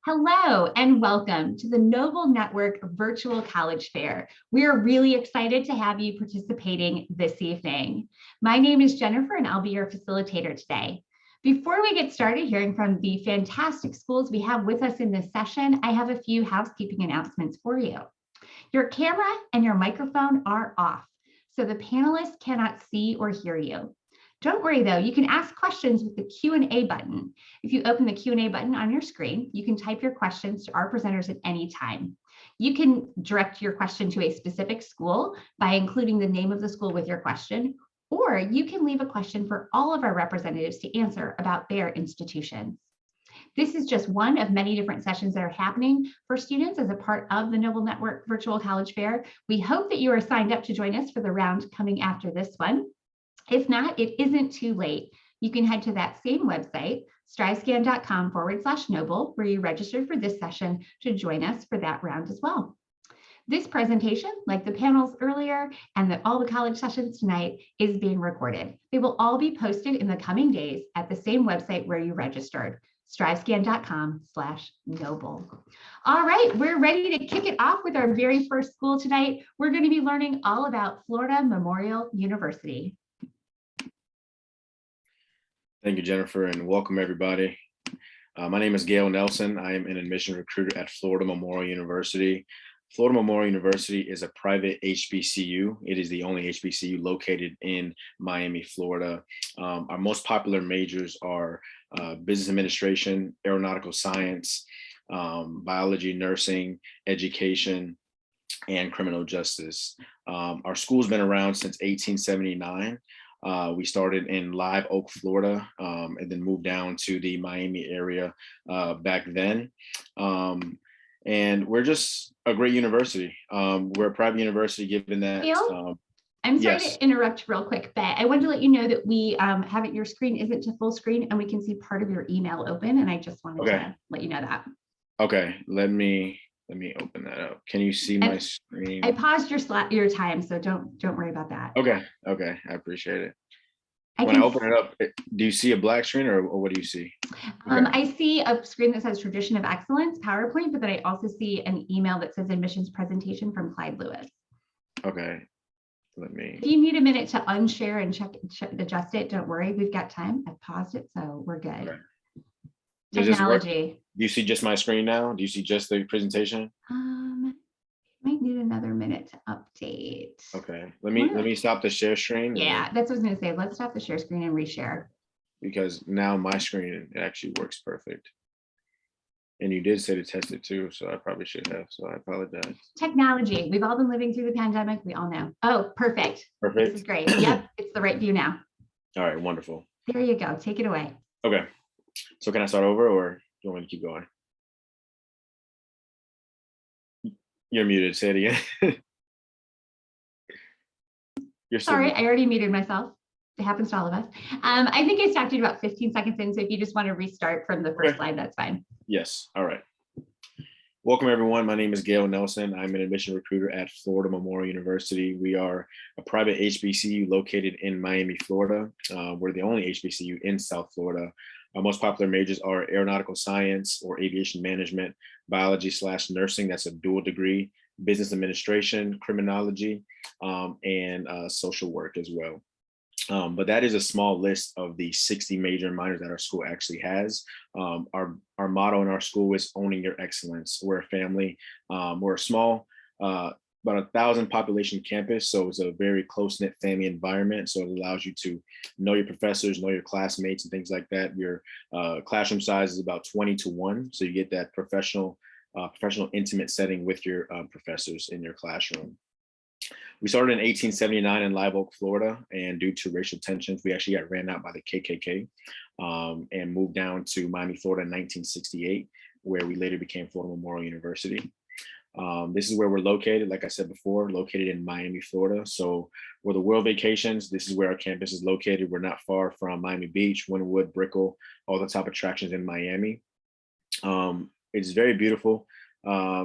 Hello and welcome to the Noble Network Virtual College Fair. We are really excited to have you participating this evening. My name is Jennifer and I'll be your facilitator today. Before we get started hearing from the fantastic schools we have with us in this session, I have a few housekeeping announcements for you. Your camera and your microphone are off, so the panelists cannot see or hear you. Don't worry though, you can ask questions with the Q&A button. If you open the Q&A button on your screen, you can type your questions to our presenters at any time. You can direct your question to a specific school by including the name of the school with your question, or you can leave a question for all of our representatives to answer about their institutions. This is just one of many different sessions that are happening for students as a part of the Noble Network Virtual College Fair. We hope that you are signed up to join us for the round coming after this one. If not, it isn't too late. You can head to that same website, strivescan.com/noble, where you registered for this session to join us for that round as well. This presentation, like the panels earlier and all the college sessions tonight, is being recorded. They will all be posted in the coming days at the same website where you registered, strivescan.com/noble. All right, we're ready to kick it off with our very first school tonight. We're going to be learning all about Florida Memorial University. Thank you, Jennifer, and welcome everybody. My name is Gail Nelson. I am an admission recruiter at Florida Memorial University. Florida Memorial University is a private HBCU. It is the only HBCU located in Miami, Florida. Our most popular majors are business administration, aeronautical science, biology, nursing, education, and criminal justice. Our school's been around since 1879. We started in Live Oak, Florida, and then moved down to the Miami area back then. And we're just a great university. We're a private university, given that. I'm sorry to interrupt real quick, but I wanted to let you know that we have it, your screen isn't to full screen and we can see part of your email open. And I just wanted to let you know that. Okay, let me open that up. Can you see my screen? I paused your time, so don't worry about that. Okay, I appreciate it. When I open it up, do you see a black screen or what do you see? Okay. I see a screen that says Tradition of Excellence, PowerPoint, but then I also see an email that says admissions presentation from Clyde Lewis. Okay, If you need a minute to unshare and adjust it, don't worry, we've got time. I've paused it, so we're good. Okay. Technology. Do you see just my screen now? Do you see just the presentation? Might need another minute to update. Okay, let me stop the share screen. Yeah, that's what I was going to say. Let's stop the share screen and reshare. Because now my screen actually works perfect. And you did say to test it too, so I probably should have. So I apologize. Technology. We've all been living through the pandemic. We all know. Oh, perfect. Perfect. This is great. Yep, it's the right view now. All right, wonderful. There you go. Take it away. Okay. So can I start over or do you want me to keep going? You're muted. Say it again. You're sorry, I already muted myself. It happens to all of us. I think I stopped you about 15 seconds in, so if you just want to restart from the first slide, that's fine. Yes. All right. Welcome, everyone. My name is Gail Nelson. I'm an admission recruiter at Florida Memorial University. We are a private HBCU located in Miami, Florida. We're the only HBCU in South Florida. Our most popular majors are aeronautical science or aviation management, biology/nursing, that's a dual degree, business administration, criminology, and social work as well. But that is a small list of the 60 major and minors that our school actually has. Our motto in our school is owning your excellence. We're a family, we're a small, about 1,000 population campus. So it's a very close-knit family environment. So it allows you to know your professors, know your classmates and things like that. Your classroom size is about 20-1. So you get that professional intimate setting with your professors in your classroom. We started in 1879 in Live Oak, Florida, and due to racial tensions, we actually got ran out by the KKK and moved down to Miami, Florida in 1968, where we later became Florida Memorial University. This is where we're located, like I said before, located in Miami, Florida. So for the World Vacations, this is where our campus is located. We're not far from Miami Beach, Wynwood, Brickell, all the top attractions in Miami. It's very beautiful.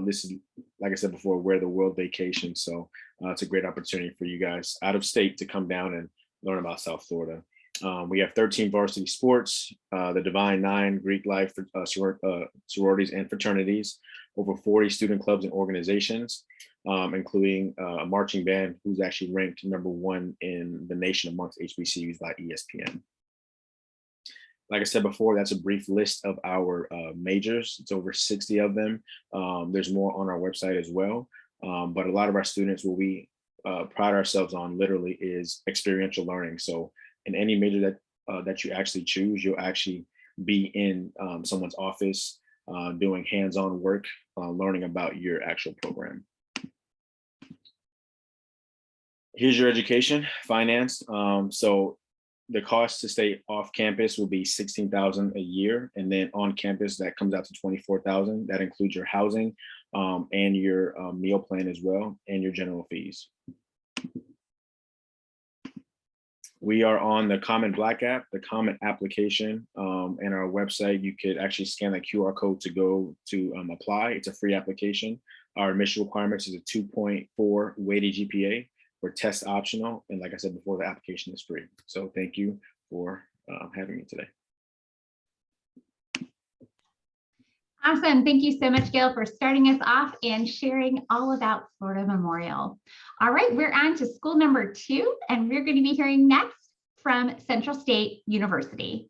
This is, like I said before, where the World Vacation. So it's a great opportunity for you guys out of state to come down and learn about South Florida. We have 13 varsity sports, the Divine Nine, Greek life, sororities and fraternities, over 40 student clubs and organizations, including a marching band who's actually ranked #1 in the nation amongst HBCUs by ESPN. Like I said before, that's a brief list of our majors. It's over 60 of them. There's more on our website as well. But a lot of our students, what we pride ourselves on literally is experiential learning. So in any major that you actually choose, you'll actually be in someone's office doing hands-on work, learning about your actual program. Here's your education, financed. So the cost to stay off campus will be $16,000 a year, and then on campus that comes out to $24,000. That includes your housing and your meal plan as well, and your general fees. We are on the Common Black app, the Common application, and our website. You could actually scan that QR code to go to apply. It's a free application. Our admission requirements is a 2.4 weighted GPA. We're test optional, and like I said before, the application is free. So thank you for having me today. Awesome. Thank you so much, Gail, for starting us off and sharing all about Florida Memorial. All right, we're on to school number 2, and we're going to be hearing next from Central State University.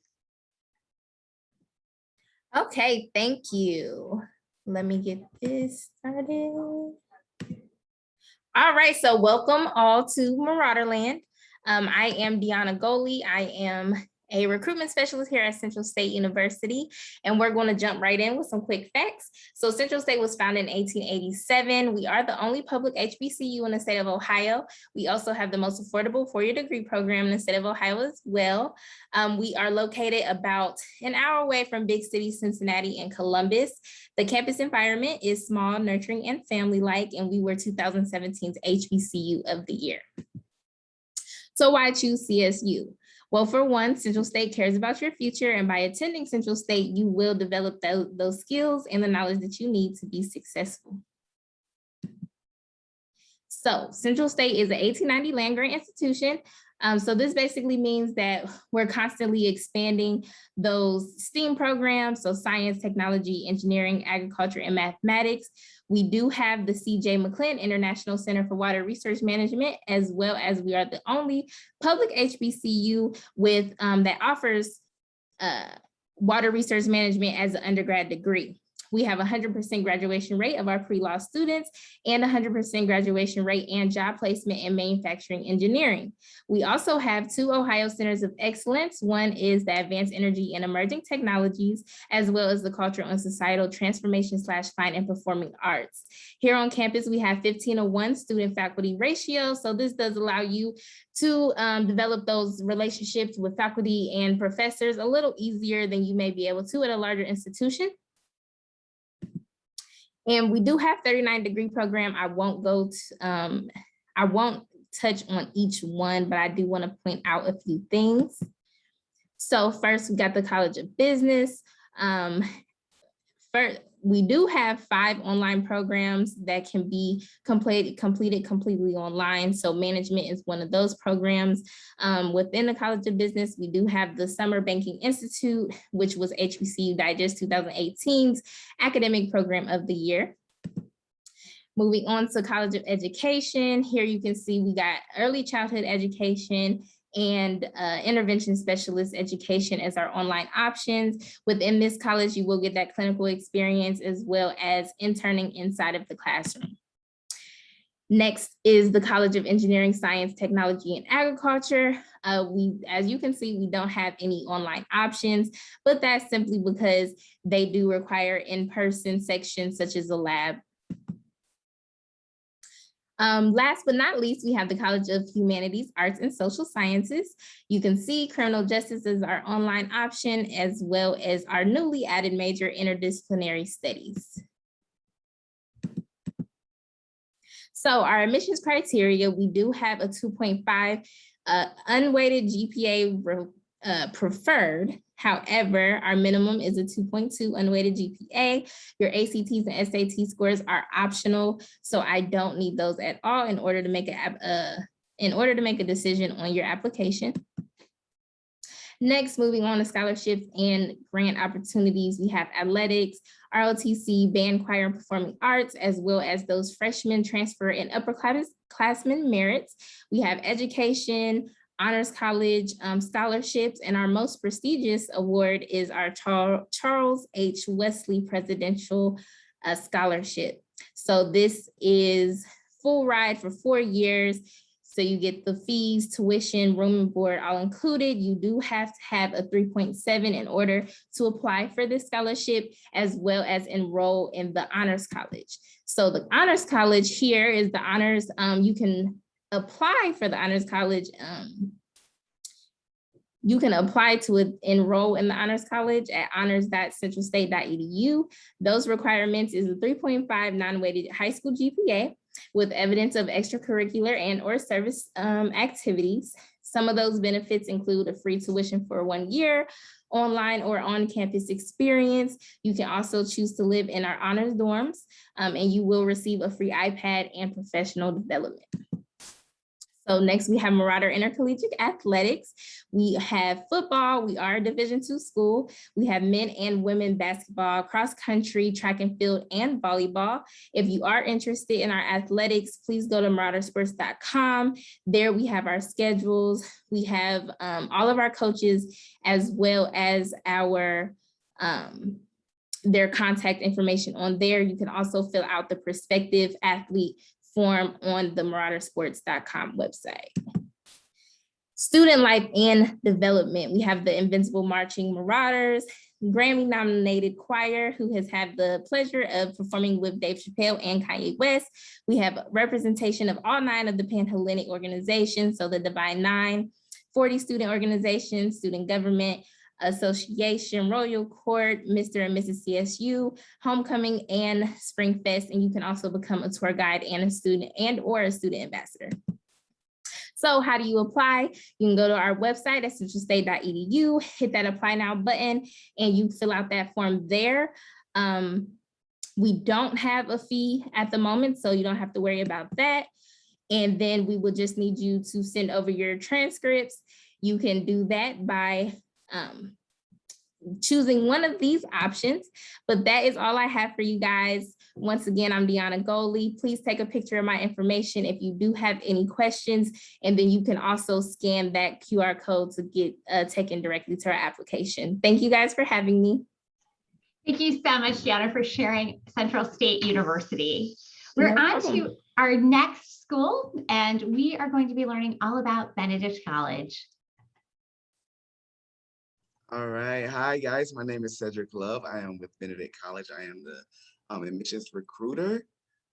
Okay, thank you. Let me get this started. All right, so welcome all to Marauderland. I am Deanna Goley. I am a recruitment specialist here at Central State University, and we're going to jump right in with some quick facts. So Central State was founded in 1887. We are the only public HBCU in the state of Ohio. We also have the most affordable four-year degree program in the state of Ohio as well. We are located about an hour away from big cities Cincinnati and Columbus. The campus environment is small, nurturing, and family-like, and we were 2017's HBCU of the year. So why choose CSU? Well, for one, Central State cares about your future, and by attending Central State, you will develop those skills and the knowledge that you need to be successful. So Central State is an 1890 land-grant institution. So this basically means that we're constantly expanding those STEAM programs, so science, technology, engineering, agriculture, and mathematics. We do have the C.J. McClin International Center for Water Resource Management, as well as we are the only public HBCU with that offers water resource management as an undergrad degree. We have 100% graduation rate of our pre-law students and 100% graduation rate and job placement in manufacturing engineering. We also have 2 Ohio Centers of Excellence. One is the Advanced Energy and Emerging Technologies, as well as the Cultural and Societal Transformation / Fine and Performing Arts. Here on campus, we have 15:1 student faculty ratio. So this does allow you to develop those relationships with faculty and professors a little easier than you may be able to at a larger institution. And we do have 39-degree program. I won't touch on each one, but I do want to point out a few things. So first, we got the College of Business. First, we do have 5 online programs that can be completed completely online. So management is one of those programs. Within the College of Business, we do have the Summer Banking Institute, which was HBCU Digest 2018's Academic Program of the Year. Moving on to College of Education, here you can see we got early childhood education and intervention specialist education as our online options. Within this college, you will get that clinical experience as well as interning inside of the classroom. Next is the College of Engineering, Science, Technology, and Agriculture. As you can see, we don't have any online options, but that's simply because they do require in-person sections such as the lab. Last but not least, we have the College of Humanities, Arts, and Social Sciences. You can see criminal justice is our online option, as well as our newly added major, interdisciplinary studies. So our admissions criteria, we do have a 2.5 unweighted GPA preferred. However, our minimum is a 2.2 unweighted GPA. Your ACTs and SAT scores are optional, so I don't need those at all in order to make a decision on your application. Next, moving on to scholarships and grant opportunities, we have athletics, ROTC, band, choir, and performing arts, as well as those freshman transfer and upperclassmen merits. We have education, honors college scholarships, and our most prestigious award is our Charles H. Wesley Presidential Scholarship. So this is full ride for 4 years. So you get the fees, tuition, room and board all included. You do have to have a 3.7 in order to apply for this scholarship, as well as enroll in the Honors College. So the Honors College here is the honors. You can apply for the Honors College. You can apply to enroll in the Honors College at honors.centralstate.edu. Those requirements is a 3.5 non-weighted high school GPA with evidence of extracurricular and or service activities. Some of those benefits include a free tuition for 1 year, online or on-campus experience. You can also choose to live in our honors dorms, and you will receive a free iPad and professional development. So next we have Marauder Intercollegiate Athletics. We have football. We are a Division II school. We have men and women basketball, cross country, track and field, and volleyball. If you are interested in our athletics, please go to maraudersports.com. There we have our schedules. We have all of our coaches, as well as our their contact information on there. You can also fill out the prospective athlete form on the maraudersports.com website. Student life and development. We have the Invincible Marching Marauders, Grammy nominated choir who has had the pleasure of performing with Dave Chappelle and Kanye West. We have representation of all 9 of the Panhellenic organizations, so the Divine Nine, 40 student organizations, student government, Association, Royal Court, Mr. and Mrs. CSU, Homecoming, and Spring Fest. And you can also become a tour guide and a student and or a student ambassador. So how do you apply? You can go to our website at centralstate.edu, hit that apply now button, and you fill out that form there. We don't have a fee at the moment, so you don't have to worry about that. And then we will just need you to send over your transcripts. You can do that by choosing one of these options, but that is all I have for you guys. Once again, I'm Deanna Goley. Please take a picture of my information if you do have any questions, and then you can also scan that QR code to get taken directly to our application. Thank you guys for having me. Thank you so much, Deanna, for sharing Central State University. We're on to our next school, and we are going to be learning all about Benedict College. All right. Hi, guys. My name is Cedric Love. I am with Benedict College. I am the admissions recruiter.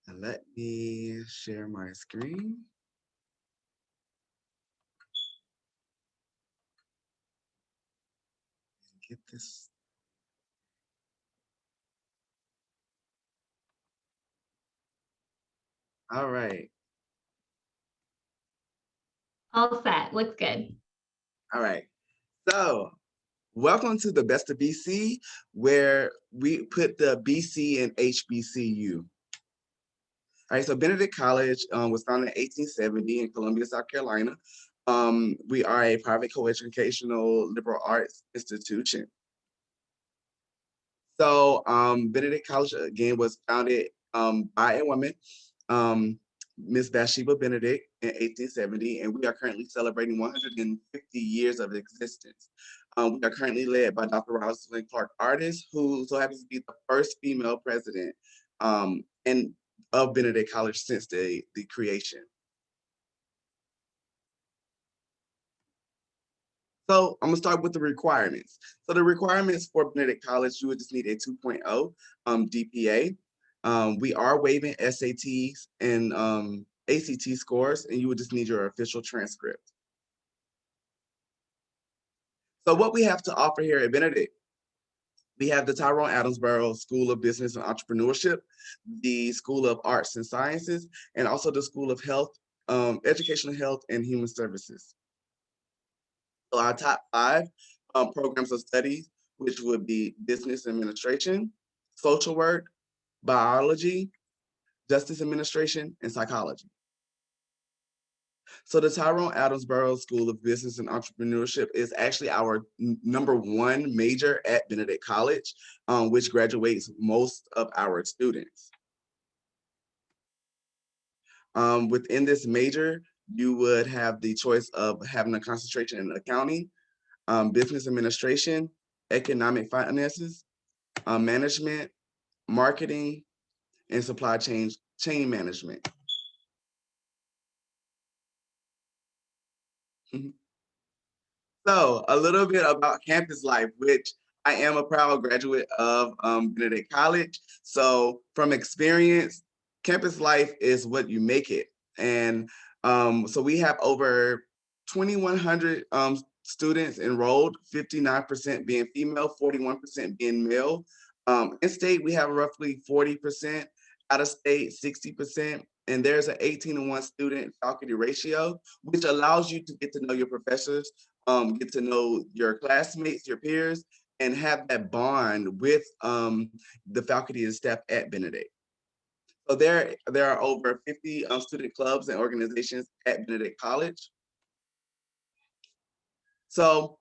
And let me share my screen. Get this. All right. All set. Looks good. All right. So, welcome to the Best of BC, where we put the BC in HBCU. All right, so Benedict College was founded in 1870 in Columbia, South Carolina. We are a private co-educational liberal arts institution. So Benedict College, again, was founded by a woman, Miss Bathsheba Benedict, in 1870, and we are currently celebrating 150 years of existence. We are currently led by Dr. Rosalind Clark Artist, who so happens to be the first female president of Benedict College since the creation. So I'm gonna start with the requirements. So the requirements for Benedict College, you would just need a 2.0 GPA. We are waiving SATs and ACT scores, and you would just need your official transcript. So what we have to offer here at Benedict, we have the Tyrone Adamsborough School of Business and Entrepreneurship, the School of Arts and Sciences, and also the School of Health, Educational Health and Human Services. So our top 5 programs of studies, which would be business administration, social work, biology, justice administration, and psychology. So the Tyrone Adamsboro School of Business and Entrepreneurship is actually our #1 major at Benedict College, which graduates most of our students. Within this major, you would have the choice of having a concentration in accounting, business administration, economic finances, management, marketing, and supply chain management. So a little bit about campus life, which I am a proud graduate of Benedict College. So from experience, campus life is what you make it. And so we have over 2,100 students enrolled, 59% being female, 41% being male. In state, we have roughly 40%, out of state, 60%. And there's an 18-to-1 student faculty ratio, which allows you to get to know your professors, get to know your classmates, your peers, and have that bond with the faculty and staff at Benedict. So there are over 50 student clubs and organizations at Benedict College. So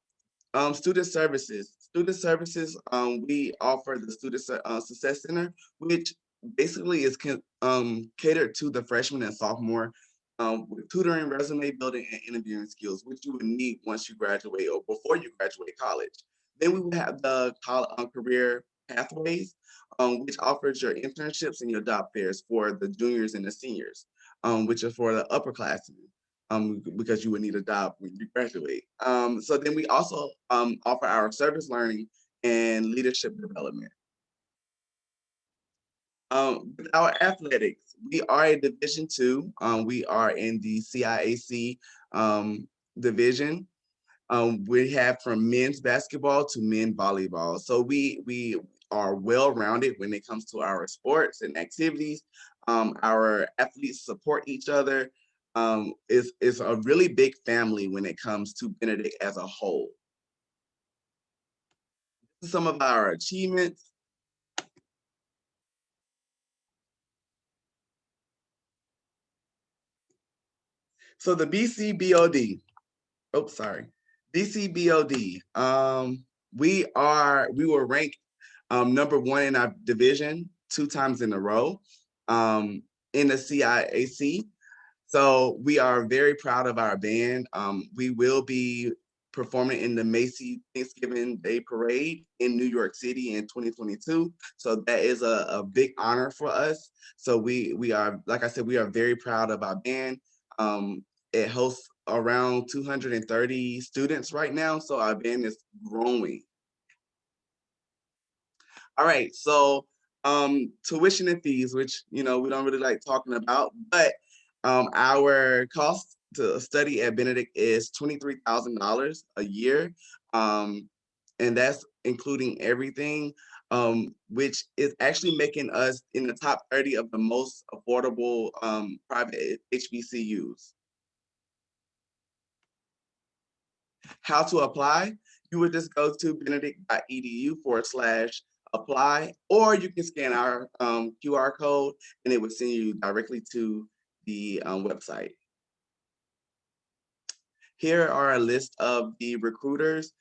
student services. Student services, we offer the Student Success Center, which basically is catered to the freshman and sophomore with tutoring, resume building, and interviewing skills, which you would need once you graduate or before you graduate college. Then we would have the career pathways, which offers your internships and your job fairs for the juniors and the seniors, which are for the upperclassmen. Because you would need a job when you graduate. So then we also offer our service learning and leadership development. With our athletics, we are a Division II. We are in the CIAC division. We have from men's basketball to men's volleyball. So we are well-rounded when it comes to our sports and activities. Our athletes support each other. Is a really big family when it comes to Benedict as a whole. Some of our achievements. So the BCBOD, BCBOD, we were ranked #1 in our division 2 times in a row in the CIAC. So we are very proud of our band. We will be performing in the Macy's Thanksgiving Day Parade in New York City in 2022. So that is a big honor for us. So we are, like I said, we are very proud of our band. It hosts around 230 students right now. So our band is growing. All right, so tuition and fees, which we don't really like talking about, but our cost to study at Benedict is $23,000 a year, and that's including everything, which is actually making us in the top 30 of the most affordable private HBCUs. How to apply? You would just go to benedict.edu/apply, or you can scan our QR code and it would send you directly to the website. Here are a list of the recruiters,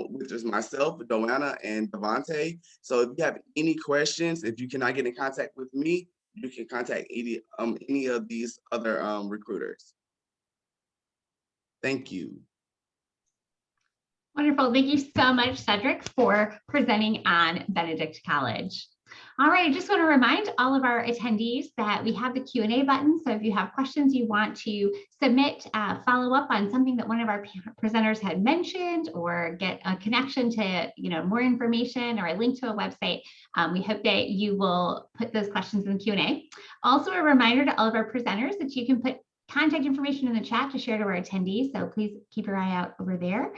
which is myself, Joanna, and Devante. So if you have any questions, if you cannot get in contact with me, you can contact any of these other recruiters. Thank you. Wonderful. Thank you so much, Cedric, for presenting on Benedict College. All right, I just want to remind all of our attendees that we have the Q&A button. So if you have questions you want to submit, follow up on something that one of our presenters had mentioned, or get a connection to more information or a link to a website, we hope that you will put those questions in the Q&A. Also, a reminder to all of our presenters that you can put contact information in the chat to share to our attendees. So please keep your eye out over there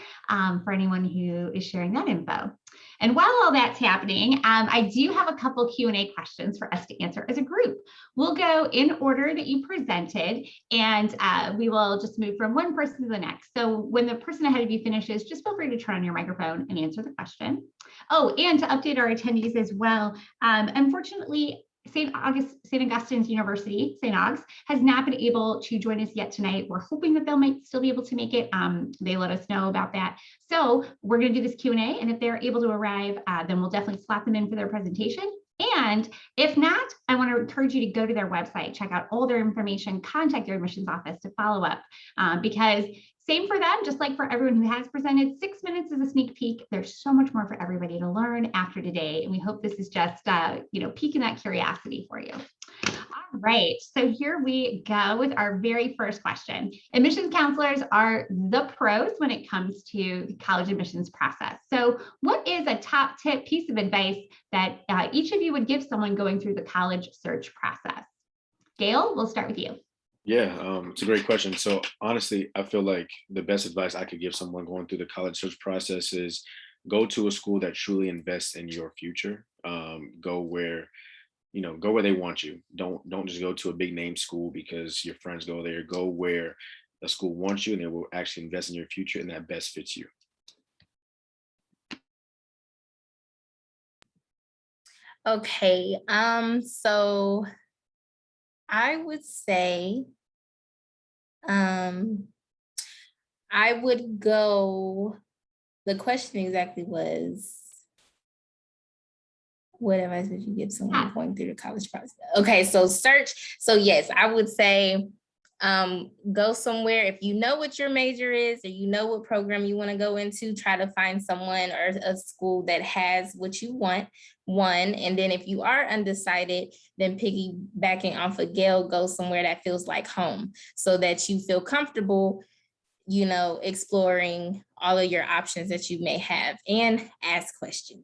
for anyone who is sharing that info. And while all that's happening, I do have a couple Q&A questions for us to answer as a group. We'll go in order that you presented, and we will just move from one person to the next. So when the person ahead of you finishes, just feel free to turn on your microphone and answer the question. Oh, and to update our attendees as well, unfortunately, St. Augustine's University, St. Augs, has not been able to join us yet tonight. We're hoping that they'll still be able to make it. They let us know about that. So we're going to do this Q&A, and if they're able to arrive, then we'll definitely slot them in for their presentation. And if not, I want to encourage you to go to their website, check out all their information, contact your admissions office to follow up, because same for them, just like for everyone who has presented, 6 minutes is a sneak peek. There's so much more for everybody to learn after today. And we hope this is just, piquing that curiosity for you. All right, so here we go with our very first question. Admissions counselors are the pros when it comes to the college admissions process. So what is a top tip piece of advice that each of you would give someone going through the college search process? Gail, we'll start with you. Yeah, it's a great question. So honestly, I feel like the best advice I could give someone going through the college search process is go to a school that truly invests in your future. Go where they want you. Don't just go to a big name school because your friends go there. Go where the school wants you and they will actually invest in your future and that best fits you. Okay, so I would say I would go, the question exactly was, what advice would you give someone going through the college process? Okay, so search. So yes, I would say go somewhere. If you know what your major is or you know what program you want to go into, try to find someone or a school that has what you want, one. And then if you are undecided, then piggybacking off of Gail, go somewhere that feels like home so that you feel comfortable, exploring all of your options that you may have, and ask questions.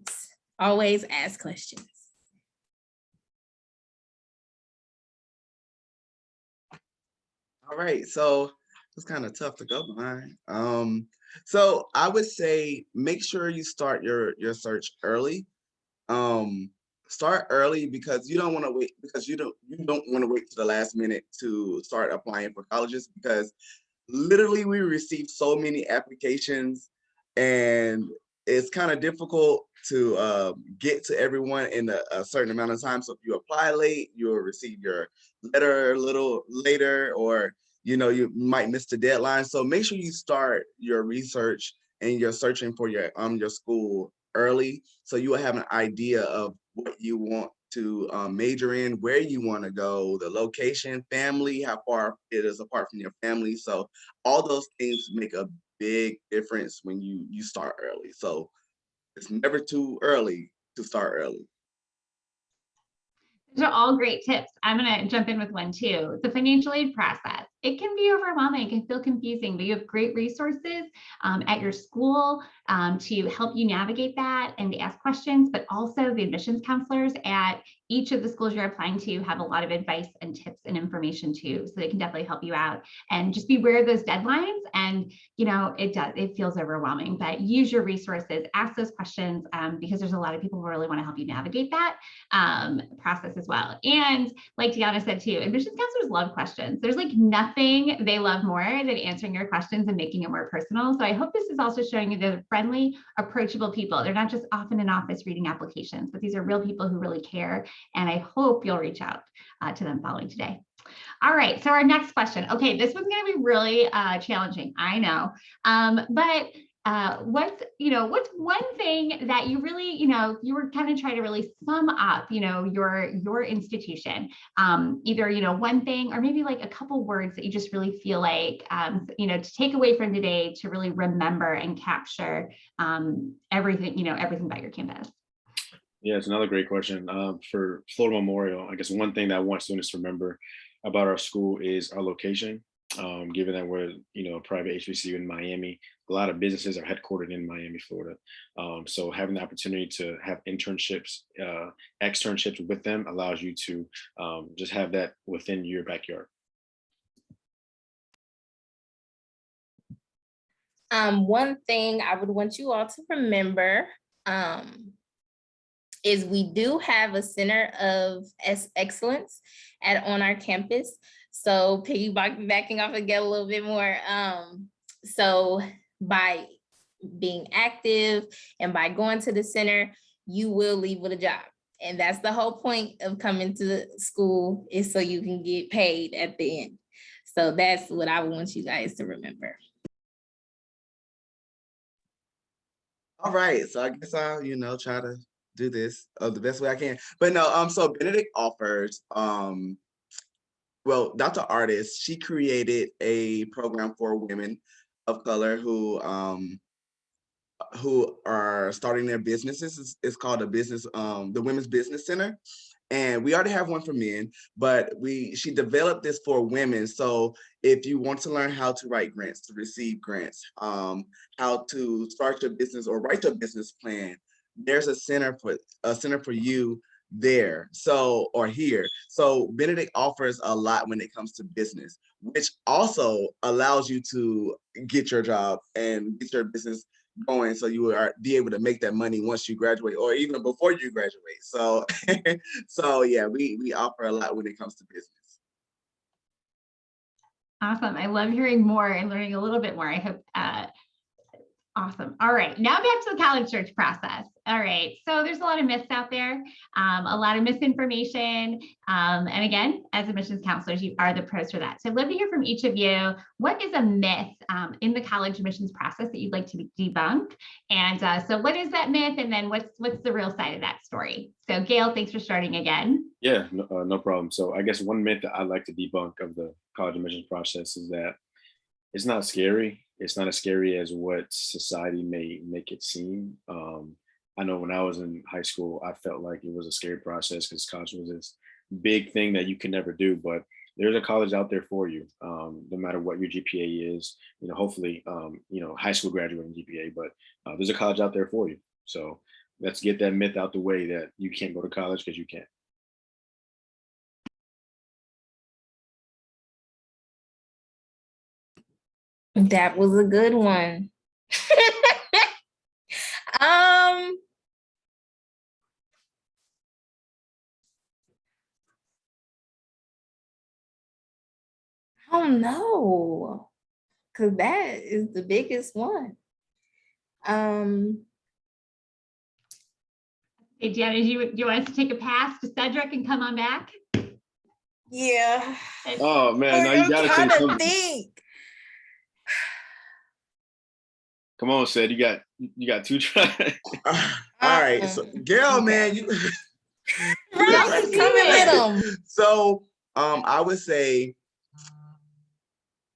Always ask questions. All right, so it's kind of tough to go behind. So I would say make sure you start your search early. Start early because you don't want to wait, because you don't want to wait to the last minute to start applying for colleges, because literally we receive so many applications and it's kind of difficult to get to everyone in a certain amount of time. So if you apply late, you'll receive your letter a little later, or you might miss the deadline. So make sure you start your research and you're searching for your school early, so you will have an idea of what you want to major in, where you want to go, the location, family, how far it is apart from your family. So all those things make a big difference when you start early. So it's never too early to start early. Those are all great tips. I'm going to jump in with one too. The financial aid process. It can be overwhelming, it can feel confusing, but you have great resources at your school to help you navigate that and to ask questions, but also the admissions counselors at each of the schools you're applying to have a lot of advice and tips and information too, so they can definitely help you out. And just be aware of those deadlines. And it feels overwhelming, but use your resources, ask those questions, because there's a lot of people who really want to help you navigate that process as well. And like Deanna said too, admissions counselors love questions. There's like nothing they love more than answering your questions and making it more personal. So I hope this is also showing you they're friendly, approachable people. They're not just off in an office reading applications, but these are real people who really care. And I hope you'll reach out to them following today. All right, so our next question. Okay, this one's going to be really challenging, I know, but what's one thing that you really, you were kind of trying to really sum up, your institution, either, one thing or maybe like a couple words that you just really feel like, to take away from today to really remember and capture everything, everything about your campus. Yeah, it's another great question. For Florida Memorial, I guess one thing that I want students to remember about our school is our location. Given that we're, a private HBCU in Miami, a lot of businesses are headquartered in Miami, Florida. So having the opportunity to have internships, externships with them allows you to just have that within your backyard. One thing I would want you all to remember is we do have a center of excellence on our campus. So piggybacking off of Gail a little bit more. So by being active and by going to the center, you will leave with a job. And that's the whole point of coming to the school, is so you can get paid at the end. So that's what I want you guys to remember. All right, so I guess I'll, try to do this the best way I can. But no, so Benedict offers, well, Dr. Artist, she created a program for women of color who are starting their businesses. It's called the Women's Business Center. And we already have one for men, but she developed this for women. So if you want to learn how to write grants, to receive grants, how to start your business or write your business plan, there's a center for you there. Or here. So Benedict offers a lot when it comes to business, which also allows you to get your job and get your business going, so you will be able to make that money once you graduate, or even before you graduate. So so yeah, we offer a lot when it comes to business. Awesome. I love hearing more and learning a little bit more. I hope awesome. All right, now back to the college search process. All right, so there's a lot of myths out there, a lot of misinformation. And again, as admissions counselors, you are the pros for that. So I'd love to hear from each of you. What is a myth in the college admissions process that you'd like to debunk? And so what is that myth? And then what's the real side of that story? So Gail, thanks for starting again. Yeah, no problem. So I guess one myth that I'd like to debunk of the college admissions process is that it's not scary. It's not as scary as what society may make it seem. I know when I was in high school, I felt like it was a scary process because college was this big thing that you can never do. But there's a college out there for you, no matter what your GPA is. Hopefully, high school graduating GPA, but there's a college out there for you. So let's get that myth out the way that you can't go to college because you can't. That was a good one. I don't know, because that is the biggest one. Hey, Deanna, do you want us to take a pass to Cedric and come on back? Yeah. Oh man, now you gotta say something. Think. Come on, Sid, you got two tries. All right, so Gail, man, you Right, coming with them. So I would say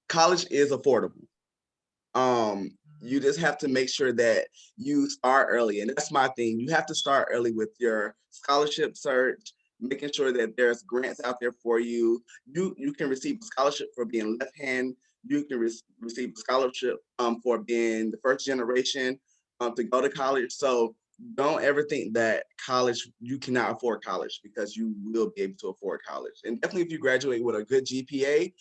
college is affordable. You just have to make sure that you start early. And that's my thing. You have to start early with your scholarship search, making sure that there's grants out there for you. You can receive a scholarship for being left-hand. You can receive a scholarship for being the first generation to go to college. So don't ever think that you cannot afford college, because you will be able to afford college. And definitely if you graduate with a good GPA,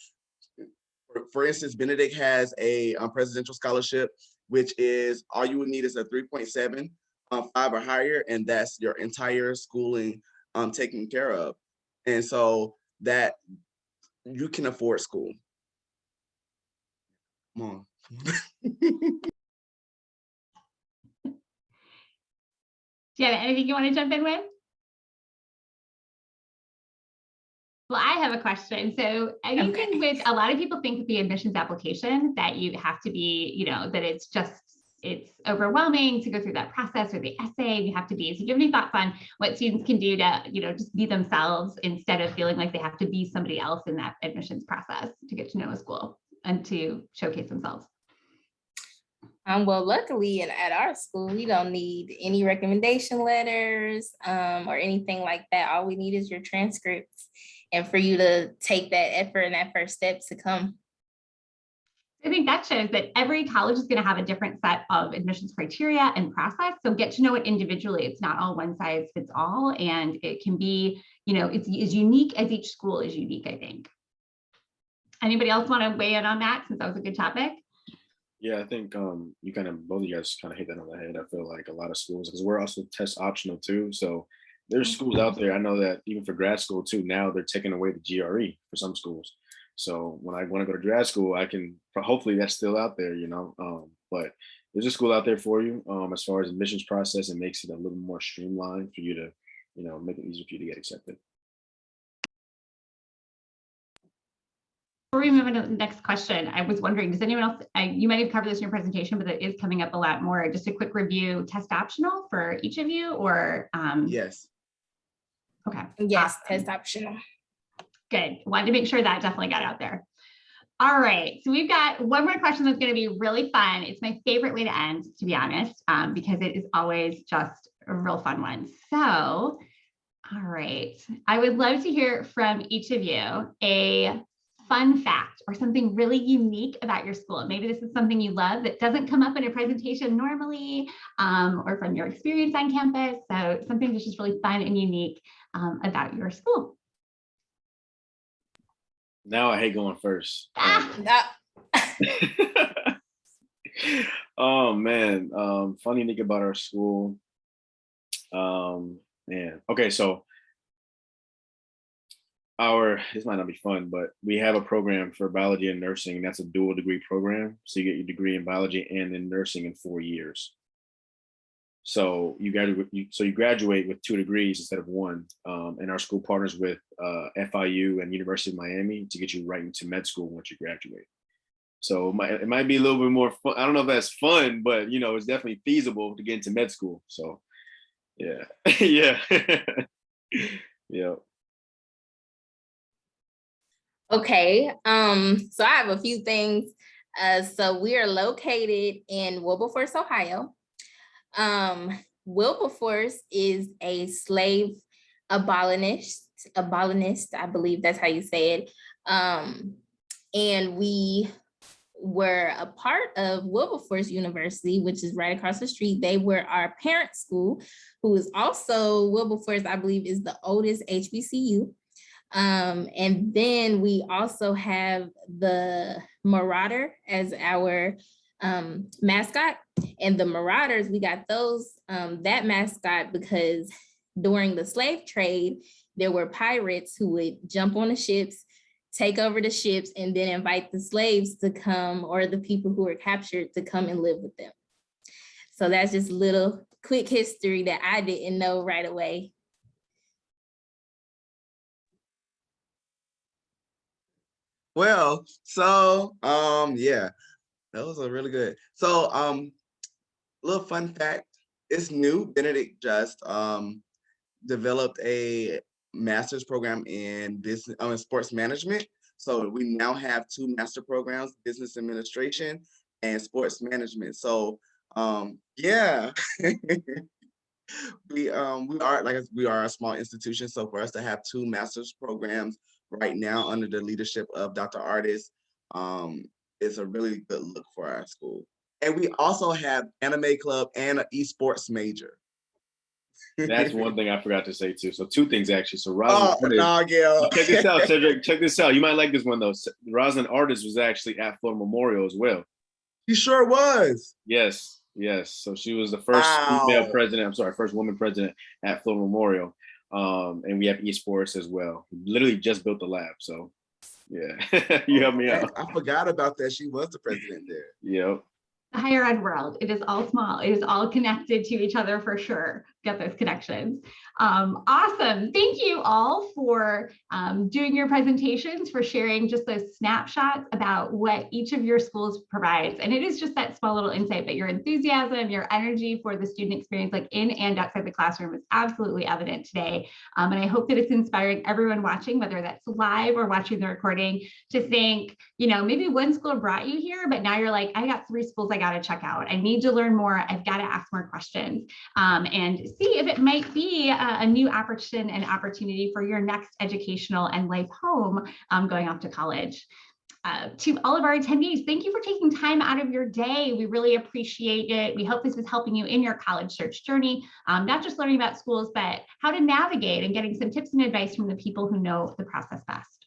for instance, Benedict has a presidential scholarship, which is all you would need is a 3.7, 5 or higher, and that's your entire schooling taken care of. And so that you can afford school. Come on. Jenna, anything you want to jump in with? Well, I have a question. So anything with, a lot of people think with the admissions application that you have to be, that it's overwhelming to go through that process, or the essay, you have to be. So do you have any thoughts on what students can do to, just be themselves instead of feeling like they have to be somebody else in that admissions process to get to know a school and to showcase themselves? Well, luckily at our school, we don't need any recommendation letters or anything like that. All we need is your transcripts, and for you to take that effort and that first step to come. I think that shows that every college is going to have a different set of admissions criteria and process. So get to know it individually. It's not all one size fits all. And it can be, it's as unique as each school is unique, I think. Anybody else want to weigh in on that, since that was a good topic? Yeah, I think you both of you guys kind of hit that on the head. I feel like a lot of schools, because we're also test optional too. So there's schools out there, I know that even for grad school too, now they're taking away the GRE for some schools. So when I want to go to grad school, I can, hopefully that's still out there, but there's a school out there for you. As far as admissions process, it makes it a little more streamlined for you to, make it easier for you to get accepted. Before we move on to the next question, I was wondering, does anyone else, you might have covered this in your presentation, but it is coming up a lot more. Just a quick review, test optional for each of you, or? Yes. Okay. Yes, Awesome. test optional. Good. Wanted to make sure that definitely got out there. All right. So we've got one more question that's going to be really fun. It's my favorite way to end, to be honest, because it is always just a real fun one. So, all right. I would love to hear from each of you a fun fact or something really unique about your school. Maybe this is something you love that doesn't come up in a presentation normally, or from your experience on campus. So something that's just really fun and unique about your school. Now I hate going first. Oh man, funny thing about our school. Man, okay, so this might not be fun, but we have a program for biology and nursing, and that's a dual degree program. So you get your degree in biology and in nursing in 4 years. So you graduate with 2 degrees instead of 1. And our school partners with FIU and University of Miami to get you right into med school once you graduate. So it might be a little bit more fun. I don't know if that's fun, but it's definitely feasible to get into med school. So yeah, yeah, yeah. Okay, so I have a few things. So we are located in Wilberforce, Ohio. Wilberforce is a slave abolitionist, I believe that's how you say it. And we were a part of Wilberforce University, which is right across the street. They were our parent school, who is also Wilberforce, I believe, is the oldest HBCU. And then we also have the Marauder as our mascot. And the Marauders, we got that mascot because during the slave trade, there were pirates who would jump on the ships, take over the ships, and then invite the slaves to come, or the people who were captured, to come and live with them. So that's just a little quick history that I didn't know right away. Well, so yeah, that was a really good. So little fun fact, it's new. Benedict just developed a master's program in business sports management. So we now have 2 master programs, business administration and sports management. So yeah. we are a small institution. So for us to have 2 master's programs right now under the leadership of Dr. Artis, is a really good look for our school. And we also have anime club and an esports major. That's one thing I forgot to say too. So 2 things actually. So Gil. check this out, Cedric. Check this out. You might like this one though. Rosalind Artis was actually at Florida Memorial as well. She sure was. Yes. So she was the first female president. I'm sorry, first woman president at Florida Memorial. And we have esports as well. We literally just built the lab. So yeah, you helped me out. I forgot about that. She was the president there. Yep. The higher ed world, it is all small. It is all connected to each other for sure. Get those connections. Awesome. Thank you all for doing your presentations, for sharing just those snapshots about what each of your schools provides. And it is just that small little insight, but your enthusiasm, your energy for the student experience, like in and outside the classroom, is absolutely evident today. And I hope that it's inspiring everyone watching, whether that's live or watching the recording, to think, maybe one school brought you here, but now you're like, I got 3 schools I got to check out. I need to learn more. I've got to ask more questions, and see if it might be a new opportunity for your next educational and life home, going off to college. To all of our attendees, thank you for taking time out of your day. We really appreciate it. We hope this is helping you in your college search journey, not just learning about schools, but how to navigate and getting some tips and advice from the people who know the process best.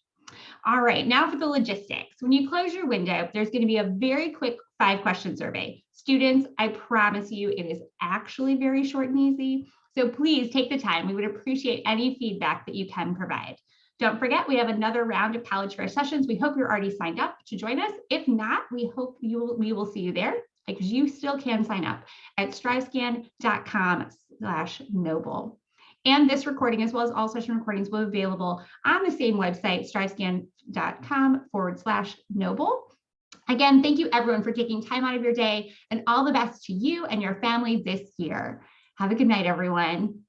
All right, now for the logistics. When you close your window, there's going to be a very quick 5-question survey. Students, I promise you, it is actually very short and easy. So please take the time. We would appreciate any feedback that you can provide. Don't forget, we have another round of College Fair sessions. We hope you're already signed up to join us. If not, we hope we will see you there, because you still can sign up at strivescan.com/noble. And this recording, as well as all session recordings, will be available on the same website, stridescan.com/noble. Again, thank you everyone for taking time out of your day, and all the best to you and your family this year. Have a good night, everyone.